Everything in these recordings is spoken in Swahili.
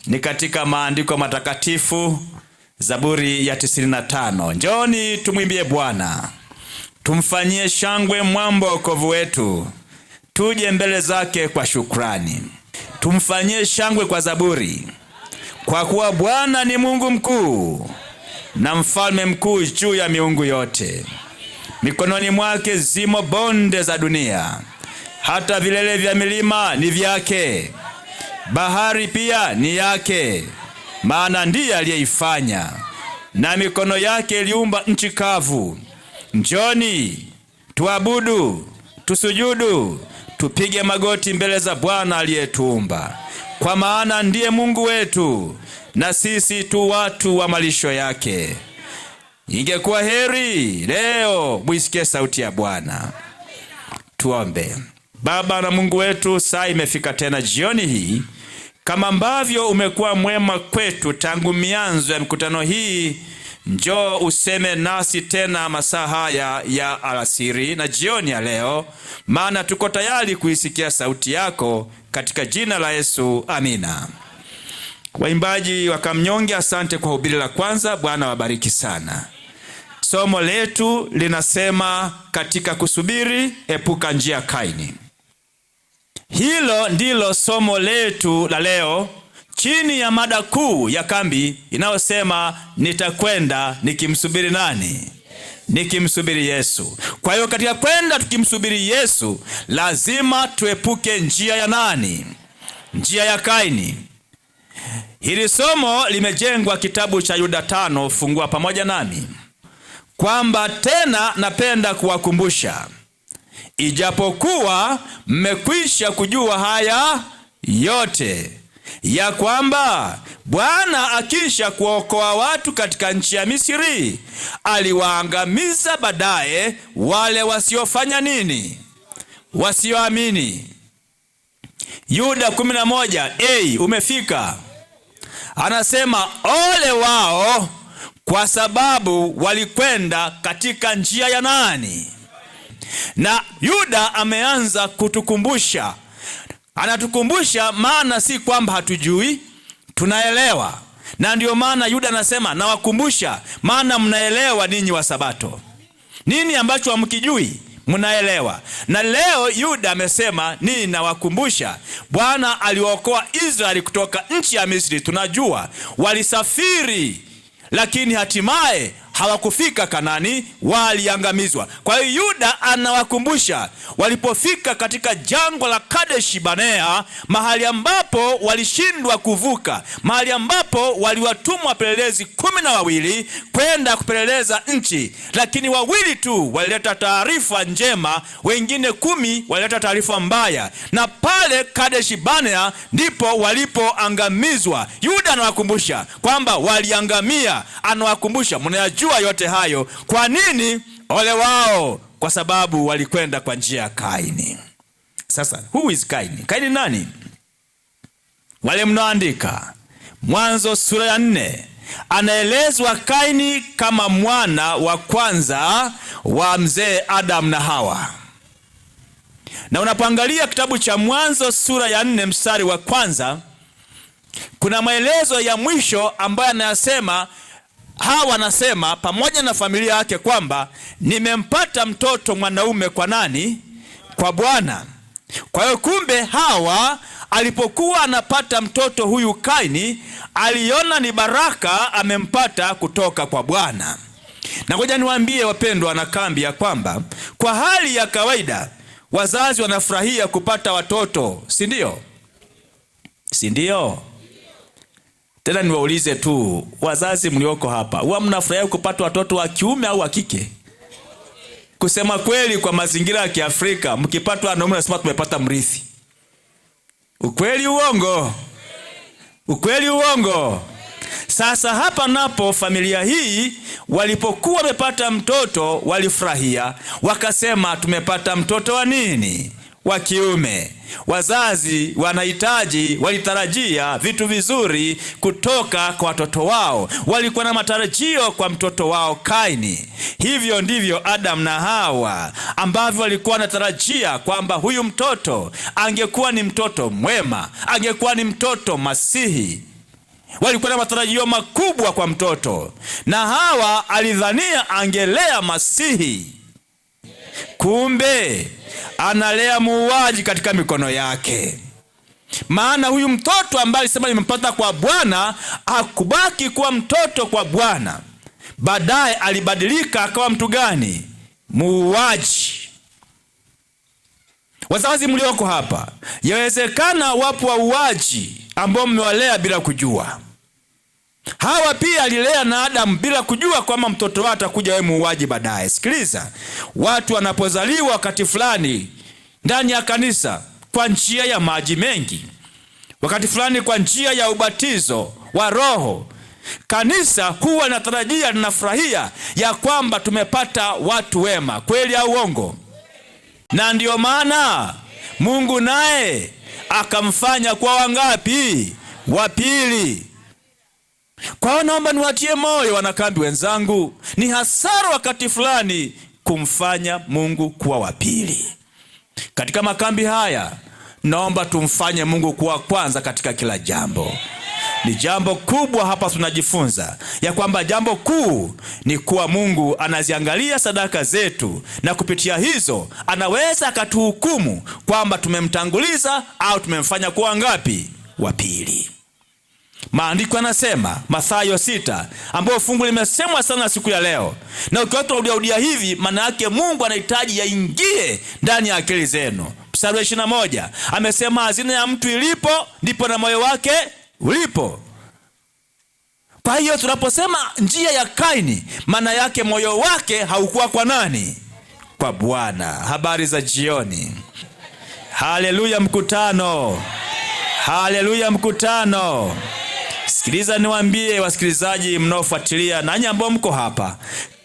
ni katika maandiko matakatifu, Zaburi ya 95. Njoni tumwimbie Bwana, tumfanyie shangwe mwamba wokovu wetu, tuje mbele zake kwa shukrani. Tumfanyie shangwe kwa zaburi, kwa kuwa Bwana ni Mungu mkuu na mfalme mkuu juu ya miungu yote. Mikononi mwake zimo bonde za dunia, hata vilele vya milima ni vyake. Bahari pia ni yake, maana ndiye aliyeifanya, na mikono yake iliumba nchi kavu. Njoni tuabudu, tusujudu, tupige magoti mbele za Bwana aliyetuumba, kwa maana ndiye Mungu wetu na sisi tu watu wa malisho yake. Ingekuwa heri leo muisikie sauti ya Bwana. Tuombe. Baba na Mungu wetu, saa imefika tena jioni hii, kama ambavyo umekuwa mwema kwetu tangu mianzo ya mikutano hii. Njoo useme nasi tena masaa haya ya alasiri na jioni ya leo, maana tuko tayari kuisikia sauti yako, katika jina la Yesu, amina. Waimbaji wa Kamnyonge, asante kwa hubiri la kwanza. Bwana wabariki sana. Somo letu linasema katika kusubiri epuka njia Kaini. Hilo ndilo somo letu la leo, chini ya mada kuu ya kambi inayosema nitakwenda nikimsubiri nani? Nikimsubiri Yesu. Kwa hiyo katika kwenda tukimsubiri Yesu, lazima tuepuke njia ya nani? Njia ya Kaini. Hili somo limejengwa kitabu cha Yuda 5. Fungua pamoja nami. Kwamba tena napenda kuwakumbusha, ijapokuwa mmekwisha kujua haya yote, ya kwamba Bwana akisha kuokoa watu katika nchi ya Misri, aliwaangamiza baadaye wale wasiofanya nini? Wasioamini. Yuda 11 umefika. Anasema ole wao, kwa sababu walikwenda katika njia ya nani? Na Yuda ameanza kutukumbusha. Anatukumbusha, maana si kwamba hatujui, tunaelewa. Na ndio maana Yuda anasema nawakumbusha, maana mnaelewa ninyi wa Sabato. Nini ambacho hamkijui? Mnaelewa. Na leo Yuda amesema nini? Nawakumbusha, Bwana aliokoa Israeli kutoka nchi ya Misri. Tunajua walisafiri, lakini hatimaye hawakufika Kanani, waliangamizwa. Kwa hiyo Yuda anawakumbusha, walipofika katika jangwa la Kadeshi Barnea, mahali ambapo walishindwa kuvuka, mahali ambapo waliwatumwa wapelelezi 12 kwenda kupeleleza nchi, lakini 2 tu walileta taarifa njema, wengine 10 walileta taarifa mbaya, na pale Kadeshi Barnea ndipo walipoangamizwa. Yuda anawakumbusha kwamba waliangamia. Anawakumbusha, mnayajua yote hayo. Kwa nini? Ole wao, kwa sababu walikwenda kwa njia ya Kaini. Sasa who is Kaini? Kaini nani? Wale mnaandika Mwanzo sura ya 4, anaelezwa Kaini kama mwana wa kwanza wa mzee Adam na Hawa. Na unapoangalia kitabu cha Mwanzo sura ya 4 mstari wa kwanza, kuna maelezo ya mwisho ambayo anayasema, Hawa anasema pamoja na familia yake kwamba nimempata mtoto mwanaume kwa nani? Kwa Bwana. Kwa hiyo kumbe Hawa alipokuwa anapata mtoto huyu Kaini, aliona ni baraka amempata kutoka kwa Bwana. Na ngoja niwaambie wapendwa wanakambi ya kwamba kwa hali ya kawaida wazazi wanafurahia kupata watoto, si ndio? Si ndio? Tena niwaulize tu wazazi mlioko hapa, huwa mnafurahia kupata watoto wa kiume au wa kike? Kusema kweli, kwa mazingira ya Kiafrika, mkipata wanaume nasema tumepata mrithi. Ukweli uongo? Ukweli uongo? Sasa hapa napo familia hii walipokuwa wamepata mtoto walifurahia, wakasema tumepata mtoto wa nini? Wa kiume. Wazazi wanahitaji, walitarajia vitu vizuri kutoka kwa watoto wao. Walikuwa na matarajio kwa mtoto wao Kaini. Hivyo ndivyo Adam na Hawa ambavyo walikuwa wanatarajia kwamba huyu mtoto angekuwa ni mtoto mwema, angekuwa ni mtoto Masihi. walikuwa na matarajio makubwa kwa mtoto, na Hawa alidhania angelea Masihi. Kumbe analea muuaji katika mikono yake. Maana huyu mtoto ambaye alisema nimempata kwa Bwana hakubaki kuwa mtoto kwa Bwana. Baadaye alibadilika akawa mtu gani? Muuaji. Wazazi mlioko hapa, yawezekana wapo wauaji ambao mmewalea bila kujua. Hawa pia alilea na Adamu bila kujua kwamba mtoto wake atakuja wewe muuaji baadaye. Sikiliza, watu wanapozaliwa wakati fulani ndani ya kanisa kwa njia ya maji mengi, wakati fulani kwa njia ya ubatizo wa Roho, kanisa huwa linatarajia, linafurahia ya kwamba tumepata watu wema. Kweli au uongo? Na ndio maana Mungu naye akamfanya kwa wangapi? Wa pili. Kwa hiyo naomba niwatie moyo wanakambi wenzangu, ni hasara wakati fulani kumfanya Mungu kuwa wa pili. Katika makambi haya naomba tumfanye Mungu kuwa kwanza katika kila jambo. Ni jambo kubwa hapa tunajifunza ya kwamba jambo kuu ni kuwa Mungu anaziangalia sadaka zetu, na kupitia hizo anaweza akatuhukumu kwamba tumemtanguliza au tumemfanya kuwa ngapi? Wa pili. Maandiko yanasema Mathayo 6, ambayo fungu limesemwa sana siku ya leo, na ukiwatu urudia hivi maana yake Mungu anahitaji yaingie ndani ya akili zenu. Mstari wa 21 amesema hazina ya mtu ilipo ndipo na moyo wake ulipo. Kwa hiyo tunaposema njia ya Kaini, maana yake moyo wake haukuwa kwa nani? Kwa Bwana. Habari za jioni. Haleluya mkutano. Haleluya mkutano. Sikiliza niwaambie wasikilizaji mnaofuatilia na nyinyi ambao mko hapa,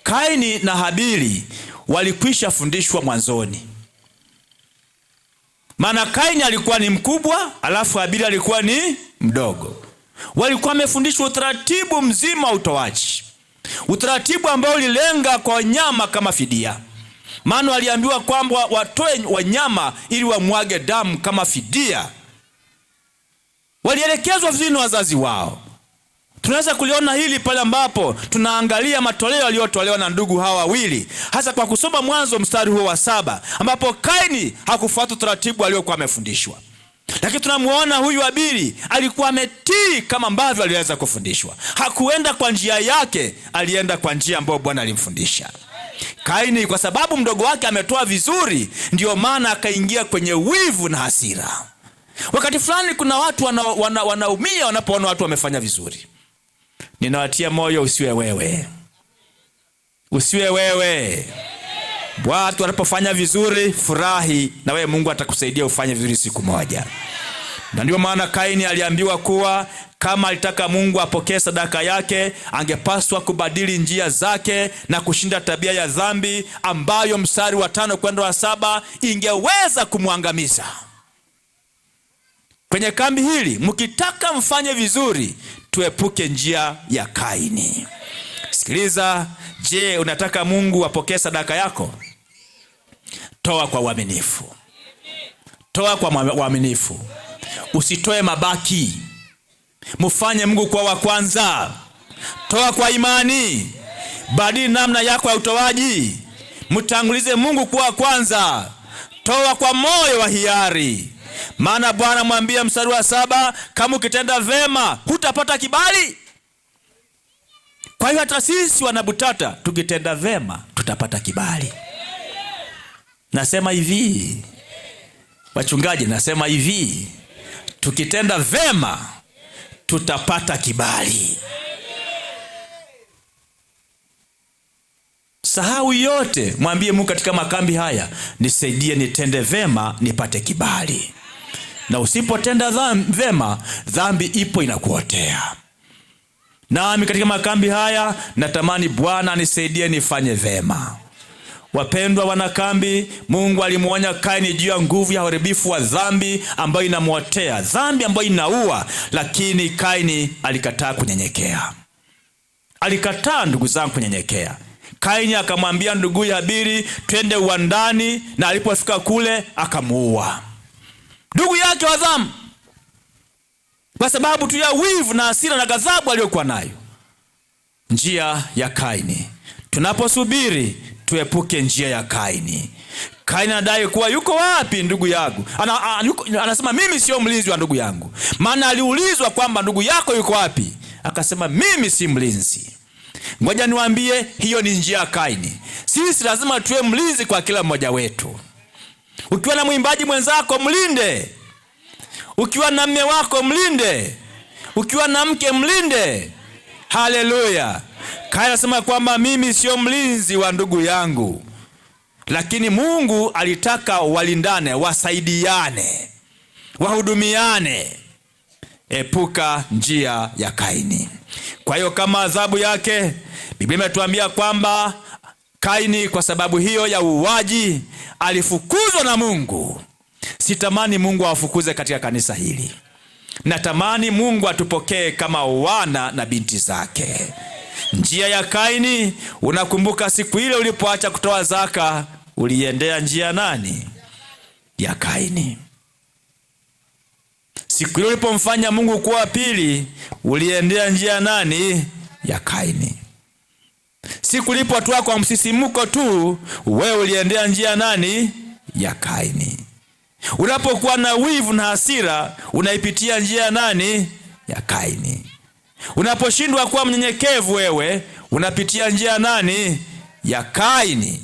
Kaini na Habili walikwisha fundishwa mwanzoni. Maana Kaini alikuwa ni mkubwa, alafu Habili alikuwa ni mdogo. Walikuwa wamefundishwa utaratibu mzima wa utoaji, utaratibu ambao ulilenga kwa wanyama kama fidia. Maana waliambiwa kwamba watoe wanyama ili wamwage damu kama fidia. Walielekezwa vizuri na wazazi wao. Tunaweza kuliona hili pale ambapo tunaangalia matoleo yaliyotolewa na ndugu hawa wawili, hasa kwa kusoma Mwanzo mstari huo wa 7, ambapo Kaini hakufuata utaratibu aliokuwa amefundishwa. Lakini tunamuona huyu Habili alikuwa ametii kama ambavyo aliweza kufundishwa. Hakuenda kwa njia yake, alienda kwa njia ambayo Bwana alimfundisha. Kaini kwa sababu mdogo wake ametoa vizuri, ndio maana akaingia kwenye wivu na hasira. Wakati fulani kuna watu wanaumia wanapoona watu wamefanya vizuri. Ninawatia moyo, usiwe wewe. Usiwe wewe. Watu wanapofanya vizuri, furahi na wewe, Mungu atakusaidia ufanye vizuri siku moja. Na ndio maana Kaini aliambiwa kuwa kama alitaka Mungu apokee sadaka yake, angepaswa kubadili njia zake na kushinda tabia ya dhambi ambayo mstari wa 5 kwenda wa 7 ingeweza kumwangamiza. Kwenye kambi hili, mkitaka mfanye vizuri, tuepuke njia ya Kaini. Sikiliza, je, unataka Mungu apokee sadaka yako? Toa kwa uaminifu. Toa kwa uaminifu. Usitoe mabaki. Mfanye Mungu kwa wa kwanza. Toa kwa imani. Badili namna yako ya utoaji. Mtangulize Mungu kwa wa kwanza. Toa kwa moyo wa hiari. Maana Bwana mwambia mstari wa 7, kama ukitenda vema hutapata kibali. Kwa hiyo hata sisi wanabutata tukitenda vema tutapata kibali. Nasema hivi, wachungaji, nasema hivi, tukitenda vema tutapata kibali. Sahau yote, mwambie Mungu katika makambi haya, nisaidie nitende vema nipate kibali. Na usipotenda vema, dhambi ipo inakuotea. Nami katika makambi haya natamani Bwana nisaidie nifanye vema. Wapendwa wanakambi, Mungu alimuonya Kaini juu ya nguvu ya uharibifu wa dhambi ambayo inamuotea, dhambi ambayo inaua, lakini Kaini alikataa kunyenyekea. Alikataa, ndugu zangu, kunyenyekea. Kaini akamwambia ndugu Habili, twende uwandani, na alipofika kule akamuua ndugu yake wa dhambi. kwa sababu tu ya wivu na hasira na ghadhabu aliyokuwa nayo. Njia ya Kaini. Tunaposubiri tuepuke njia ya Kaini. Kaini anadai kuwa yuko wapi ndugu yangu? Anasema mimi sio mlinzi wa ndugu yangu. Maana aliulizwa kwamba ndugu yako yuko wapi? Akasema mimi si mlinzi. Ngoja niwaambie, hiyo ni njia ya Kaini. Sisi lazima tuwe mlinzi kwa kila mmoja wetu. Ukiwa na mwimbaji mwenzako mlinde. Ukiwa na mume wako mlinde. Ukiwa na mke mlinde. Haleluya. Kaini anasema kwamba mimi sio mlinzi wa ndugu yangu. Lakini Mungu alitaka walindane, wasaidiane, wahudumiane. Epuka njia ya Kaini. Kwa hiyo kama adhabu yake, Biblia imetuambia kwamba Kaini kwa sababu hiyo ya uuaji alifukuzwa na Mungu. Sitamani Mungu awafukuze katika kanisa hili. Natamani Mungu atupokee kama wana na binti zake. Njia ya Kaini, unakumbuka siku ile ulipoacha kutoa zaka, uliendea njia nani? Ya Kaini. Siku ile ulipomfanya Mungu kuwa pili, uliendea njia nani? Ya Kaini. Siku ulipotoa kwa msisimuko tu, wewe uliendea njia nani? Ya Kaini. Unapokuwa na wivu na hasira, unaipitia njia nani? Ya Kaini. Unaposhindwa kuwa mnyenyekevu, wewe unapitia njia nani? Ya Kaini.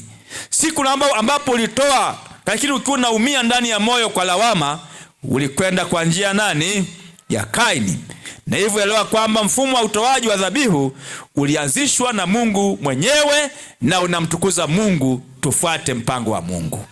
Siku ambapo ulitoa lakini ukiwa unaumia ndani ya moyo kwa lawama, ulikwenda kwa njia nani? Ya Kaini. Na hivyo elewa kwamba mfumo wa utoaji wa dhabihu ulianzishwa na Mungu mwenyewe na unamtukuza Mungu. Tufuate mpango wa Mungu.